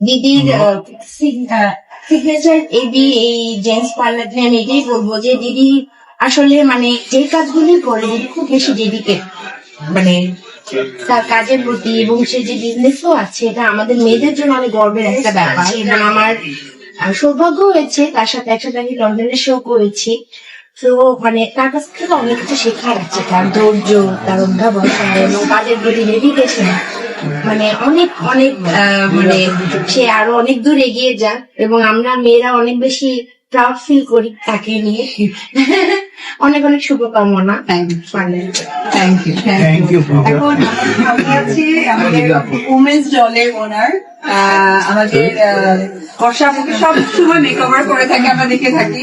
দিদির signature AB এই gents parlour নিয়ে আমি এটাই বলবো যে দিদি আসলে মানে যে কাজগুলি করে দিদি খুব বেশি ডেডিকেট, মানে তার কাজের প্রতি, এবং সে যে বিজনেসও আছে এটা আমাদের মেয়েদের জন্য অনেক গর্বের একটা ব্যাপার। এবং আমার সৌভাগ্য হয়েছে তার সাথে একসাথে আমি লন্ডনের শো করেছি। তো মানে তার কাছ থেকে অনেক কিছু শেখার আছে, তার ধৈর্য, তার অধ্যাবসা এবং কাজের প্রতি ডেডিকেশন, মানে অনেক অনেক মানে সে আরো অনেক দূর এগিয়ে যাক এবং আমরা মেয়েরা অনেক বেশি প্রাউড ফিল করি তাকে নিয়ে। অনেক অনেক শুভকামনা। Thank you. এখন আমি আছি আমাদের উমেন্স দলের ওনার, আমাদের বর্ষা আপুকে সব সময় মেকওভার করে থাকে, আমরা দেখে থাকি।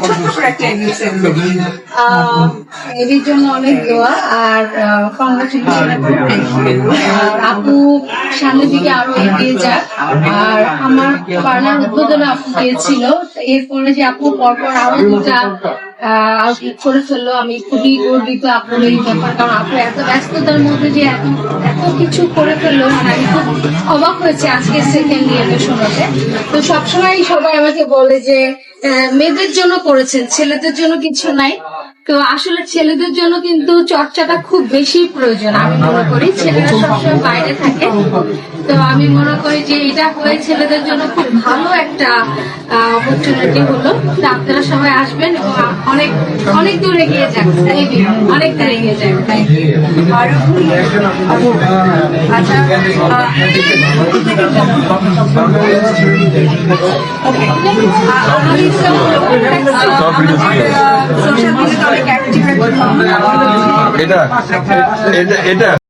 ছোট্ট করে একটা এর জন্য অনেক দোয়া আর কংগ্রাচুলেশন। আপু সামনের দিকে আরো এগিয়ে যাক। আর আমার পার্লার উদ্বোধনে আপু গিয়েছিল, এরপরে যে আপু পরপর আরো দুটা আউটলেট করে ফেললো, আমি খুবই গর্বিত আপুর এই ব্যাপার। কারণ আপু এত ব্যস্ততার মধ্যে যে এত কিছু করে ফেললো, মানে আমি খুব অবাক হয়েছে আজকে সেকেন্ড ইয়ারে শোনাতে। তো সবসময় সবাই আমাকে বলে যে মেয়েদের জন্য করেছেন, ছেলেদের জন্য কিছু নাই। তো আসলে ছেলেদের জন্য কিন্তু চর্চাটা খুব বেশি প্রয়োজন আমি মনে করি। ছেলেরা সবসময় বাইরে থাকে, তো আমি মনে করি যে এটা হয়ে ছেলেদের জন্য খুব ভালো একটা অপরচুনিটি হলো। তো আপনারা সবাই আসবেন এবং অনেক অনেক দূর এগিয়ে যান, অনেক দূর এগিয়ে যান। সোশ্যাল মিডিয়াতে অনেক অ্যাক্টিভ। এটা